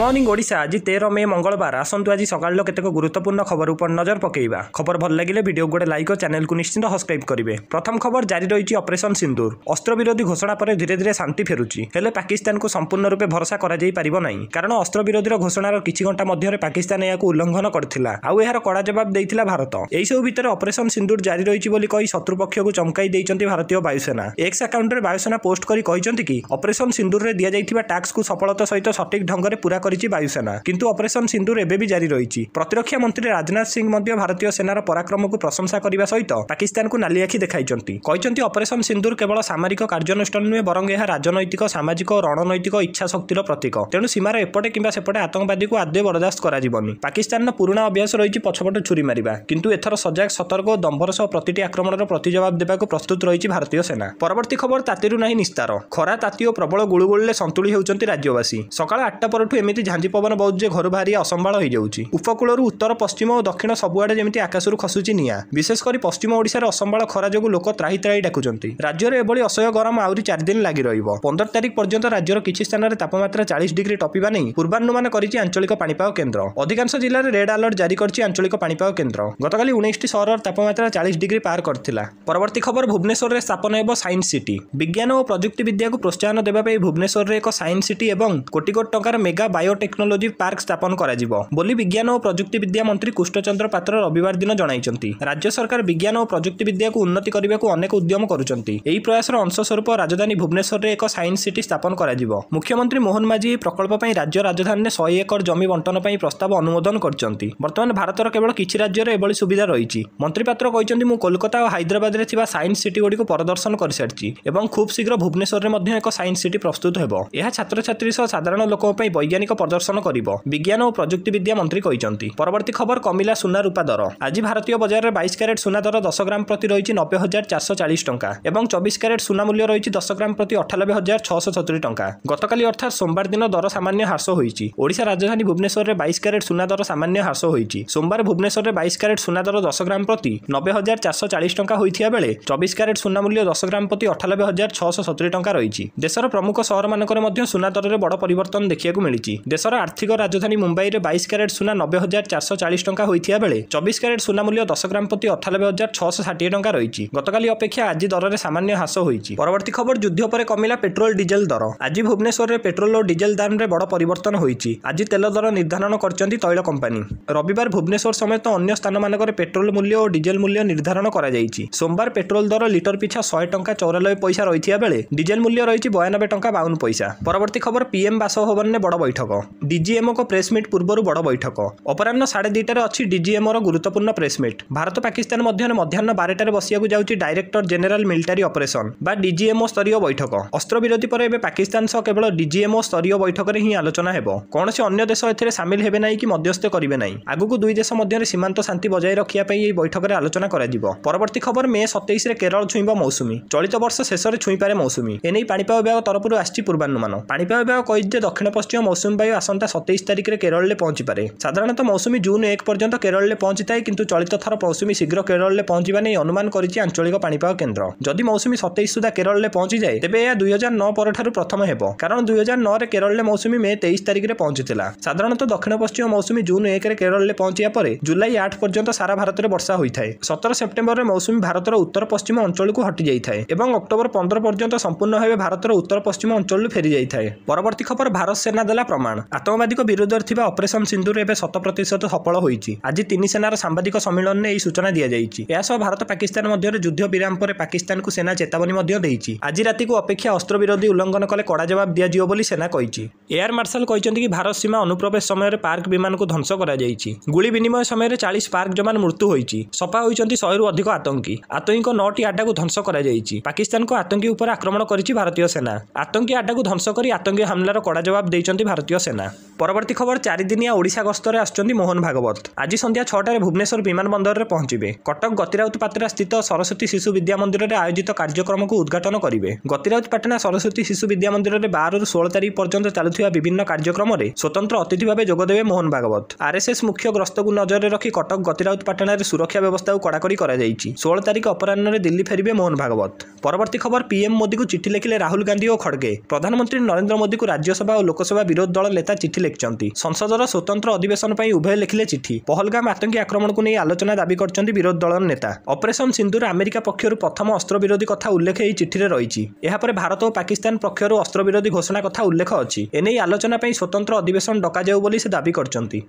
Morning Odisha आज 13 मे मंगलवार आसतु आज सकाळ केतक गुरुत्वपूर्ण खबर उपर नजर पकेइबा। खबर भल लगे भिडियो गोटे लाइक और चैनल को निश्चित सब्सक्राइब करेंगे। प्रथम खबर जारी रही ऑपरेशन सिंदूर। अस्त्र विरोधी घोषणा पर धीरे धीरे शांति फेरुची हेले पाकिस्तान को संपूर्ण रूपे भरोसा करा जाई परिबो नाही, कारण अस्त्र विरोधी घोषणार किछि घंटा मध्य पाकिस्तान या उल्लंघन करथिला आउ एहार कड़ा जवाब देइथिला भारत। एही सब भितर ऑपरेशन सिंदूर जारी रही बोली कही शत्रुपक्ष को चमकाई देइचंती भारतीय वायुसेना। एक्स अकाउंट रे वायुसेना पोस्ट करी कहिचंती कि ऑपरेशन सिंदूर रे दिया जाइथिबा टास्क को सफलता सहित सटीक ढंग रे पूरा करिछि वायुसेना, किंतु ऑपरेशन सिंदूर एबे भी जारी रही। प्रतिरक्षा मंत्री राजनाथ सिंह मध्य भारतीय सेनार पराक्रम को प्रशंसा करने सहित पाकिस्तान को नाली आखि देखाइचंती। ऑपरेशन सिंदूर केवल सामरिक कार्यानुष्ठान नुहे बरं यह राजनैतिक सामाजिक और रणनैतिक इच्छा शक्तिर प्रतीक। तेणु सीमार एपटे किंबा सेपटे आतंकवादी को आदे बर्दास्त कराजिबनी। पाकिस्तान पुराणा अभ्यास रही पछपटे छुरी मारिबा, किंतु एथर सजग सतर्क और दंभर सह प्रतिटी आक्रमणर प्रतिजवाब देबाक प्रस्तुत रही भारतीय सेना। परवर्ती खबर तातीरु नाही निस्तार। खरा ताती और प्रबल गुळुगुळीले संतुली हेउचंती राज्यवासी। सकाळ 8टा परठु एमिति झांझी पवन बहुत जे घर बाहरी असंभाळ हो जाउची। उपकूलरू उत्तर पश्चिम और दक्षिण सबुआडे जेमिति आकाशरू खसुची निया। विशेषकर पश्चिम ओडिशार असंभाळ खरा जोगु लोक त्राही त्राही डाकुचंती। राज्यर एभली असह्य गरम आउरी 4 दिन लागि रहिबो। 15 तारिख पर्यंत राज्यर किछि स्थान रे तापमात्रा 40 डिग्री टपिबा नै पूर्वानुमान करिछि आंचलिक पाणीपाग केन्द्र। अधिकांश जिल्ला रे रेड अलर्ट जारी करछि आंचलिक पाणीपाग केन्द्र। गतकाली 19टी सहरर तापमात्रा 40 डिग्री पार करथिला। परवर्ती खबर भुवनेश्वर रे स्थापन हेबो साइंस सिटी। विज्ञान और प्रजुक्ति विद्या को प्रोत्साहन देबा पई भुवनेश्वर रे एक साइंस सिटी एवं कोटी कोटी टंकार मेगा बायोटेक्नोलॉजी पार्क स्थापन कराजिबो बोली विज्ञान और प्रजुक्ति विद्या मंत्री कृष्णचंद्र पात्र रविवार दिन जणाइचंती। राज्य सरकार विज्ञान और प्रजुक्ति विद्या को उन्नति करने को अनेक उद्यम करुचंती। एही प्रयासर अंश स्वरूप राजधानी भुवनेश्वर रे एक साइंस सिटी स्थापन कराजिबो। मुख्यमंत्री मोहन माझी प्रकल्प पई राज्य राजधानी में 100 एकड़ जमी बंटन पई प्रस्ताव अनुमोदन करचंती। वर्तमान भारतर केवल किछि राज्य रे एभली सुविधा रहिछि। मंत्री पात्र कहिचंती मु कोलकाता और हैदराबाद रे थिबा साइंस सिटी गुडी को प्रदर्शन कर सारिछि एवं खूब शीघ्र भुवनेश्वर रे मध्ये एक साइंस सिटी प्रस्तुत हेबो। एहा छात्र छात्री सह साधारण लोकन पई वैज्ञानिक प्रदर्शन करिबो, विज्ञान और प्रजुक्ति विद्या मंत्री कहिचंती। परवर्ती खबर कमिला सुना रूपा दर। आज भारतीय बजार में 22 कैरेट सुना दर 10 ग्राम प्रति रही 90,440 टंका एवं 24 कैरेट सुना मूल्य रही 10 ग्राम प्रति 98,670 टंका। गतकाली अर्थात सोमवार दिन दर सामान्य ह्रास होईछि। ओडिशा राजधानी भुवनेश्वर में 22 कैरेट सुना दर सामान्य ह्रास होईछि। सोमवार भुवनेश्वर में 22 कैरेट सुना दर 10 ग्राम प्रति 90,440 टंका होइथिया बेले 24 कैरेट सुना मूल्य 10 ग्राम प्रति 98,670 टंका रही। देशर प्रमुख सहर मानकर मध्य सुना दर में बड़ परिवर्तन देखिया मिली। देशर आर्थिक राजधानी मुंबई रे 22 कैरेट सुना 90,440 टंका होइथिया बेले 24 कैरेट सुना मूल्य 10 ग्राम प्रति 98,660 टंका रही। गतकाली अपेक्षा आज दर में सामान्य ह्रास होईछि। परवर्ती खबर युद्ध पर कमिला पेट्रोल डीजेल दर। आज भुवनेश्वर रे पेट्रोल और डीजेल दाम रे बड़ परिवर्तन होईछि। आज तेल दर निर्धारण करचंती तैल कंपनी। रविवार भुवनेश्वर समेत अन्य स्थान मानकर पेट्रोल मूल्य और डीजेल मूल्य निर्धारण करा जाईछि। सोमवार पेट्रोल दर लिटर पिछा 100 टंका 94 पैसा रहिथिया बेले डीजेल मूल्य रही 92 टंका 52 पैसा। परवर्ती खबर पीएम बासभवन ने बड़ बैठक। डीजीएमओ को प्रेस मीट पूर्व बड़ बैठक। अपराह्न 2:30 अच्छी डीजीएमओ गुरुत्वपूर्ण प्रेसमिट। भारत पाकिस्तान मध्य मध्याह्न 12टार बसिया जाऊँगी डायरेक्टर जेनेल मिलिटारी ऑपरेशन बा डीजीएमओ स्तरीय बैठक। अस्त्र विरोधी पर एबे पाकिस्तान सह केवल डीजीएमओ स्तरीय बैठक रे ही आलोचना हेबो। कौन से अन्य देश एथिरे शामिल हेबे नाही कि मध्यस्थ करिवे नाही। आगुकु दुई देश मध्य सीमांत शांति बजाय रखिया पई एही बैठक रे आलोचना कराजिबो। परवर्ती खबर मे 27 रे केरल छुईबो मौसुमी। चलित वर्ष शेष रे छुई पारे मौसुमी। एनै पाणीपाग विभाग तरफरु आछि पूर्वानुमान। पाणीपाग विभाग कहि जे दक्षिण पश्चिम मौसुमी वायु आसंता 27 तारिख रे केरल ले पहुंची पारे। साधारणतः मौसुमी जून 1 पर्यंत केरल ले पहुंची थाए, किंतु चलित थर मौसुमी शीघ्र केरल ले पहुंचीबा नै अनुमान करिछि आंचलिक पाणीपाग केन्द्र। जदि मौसुमी 27 सुधा केरल ले पहुंची जाए तेबे या 2009 परठारु प्रथम हेबो, कारण 2009 रे केरल ले मौसुमी मे 23 तारिख रे पहुंचीतिला। साधारणतः दक्षिण पश्चिम मौसुमी जून 1 रे केरल ले पहुंचिया परे जुलाई 8 पर्यंत सारा भारत रे वर्षा होइथाए। 17 सेप्टेम्बर रे मौसुमी भारतर उत्तर पश्चिम अंचल को हटि जाइथाए एवं अक्टोबर 15 पर्यंत संपूर्ण भाबे भारतर उत्तर पश्चिम अंचल फेरी जाइथाए। परवर्ती खबर भारत सेना देला प्रमाण। आतंकवादी को विरोध थिबा ऑपरेशन सिंदूर एबे 100% सफल होईछि। आज 3 सेनार सांबादिक सम्मेलन ने एही सूचना दिया जाईछि। एसो भारत पाकिस्तान मध्य युद्ध विराम पर पाकिस्तान को सेना चेतावनी मध्य देइछि। आज राति को अपेक्षा अस्त्र विरोधी उल्लंघन कले कड़ा जवाब दिया जियो बोली सेना कहिछि। एयर मार्शल कहिसंति कि भारत सीमा अनुप्रवेश समय पार्क विमान को ध्वंस करा जाईछि। गुली विनिमय समय 40 पार्क जवान मृत्यु होईछि। सफा होईचंती 100 रु अधिक आतंकी। आतंकी 9टी आड्डा को ध्वंस करा जाईछि। पाकिस्तान को आतंकी ऊपर आक्रमण करिछि भारतीय सेना। आतंकी आड्डा को ध्वंस करी आतंकी हमलार कड़ा जवाब देइचंती भारतीय सेना। परवर्ती खबर 4 दिनिया ओडिशा गस्तरे आछंती मोहन भागवत। आज संध्या 6टारे भुवनेश्वर विमान बंदर रे पहुंचीबे। कटक गतिराउत पाटना स्थित सरस्वती शिशु विद्या मंदिर रे आयोजित कार्यक्रम को उद्घाटन करिवे। गतिराउत पाटना सरस्वती शिशु विद्या मंदिर रे 12 रु 16 तारिख पर्यंत चालुथिबा विभिन्न कार्यक्रम रे स्वतंत्र अतिथि भाबे जोगदेवे मोहन भागवत। आरएसएस मुख्य ग्रस्त को नजर रे रखी कटक गतिराउत पाटना रे सुरक्षा व्यवस्था को कड़ाकड़ी करा जाईछि। 16 तारिख अपराह्न रे दिल्ली फेरिबे मोहन भागवत। ପରବର୍ତ୍ତୀ ଖବର ପିଏମ୍ ମୋଦିକୁ ଚିଠି ଲେଖିଲେ ରାହୁଲ ଗାନ୍ଧୀ ଓ ଖଡ଼ଗେ। ପ୍ରଧାନମନ୍ତ୍ରୀ ନରେନ୍ଦ୍ର ମୋଦିକୁ ରାଜ୍ୟସଭା ଓ ଲୋକସଭା ବିରୋଧୀ ଦଳ ନେତା ଚିଠି ଲେଖିଛନ୍ତି। ସଂସଦର ସ୍ୱତନ୍ତ୍ର ଅଧିବେଶନ ପାଇଁ ଉଭୟ ଲେଖିଲେ ଚିଠି। ପହଲଗାମ ଆତଙ୍କୀ ଆକ୍ରମଣକୁ ନେଇ ଆଲୋଚନା ଦାବି କରିଛନ୍ତି ବିରୋଧୀ ଦଳର ନେତା। ଅପରେସନ ସିନ୍ଦୁର ଆମେରିକା ପକ୍ଷରୁ ପ୍ରଥମ ଅସ୍ତ୍ରବିରୋଧୀ କଥା ଉଲ୍ଲେଖ ଏହି ଚିଠିରେ ରହିଛି। ଏହାପରେ ଭାରତ ଓ ପାକିସ୍ତାନ ପକ୍ଷରୁ ଅସ୍ତ୍ରବିରୋଧୀ ଘୋଷଣା କଥା ଉଲ୍ଲେଖ ଅଛି। ଏନେଇ ଆଲୋଚନା ପାଇଁ ସ୍ୱତନ୍ତ୍ର ଅଧିବେଶନ ଡକାଯାଉ ବୋଲି ସେ ଦାବି କରିଛନ୍ତି।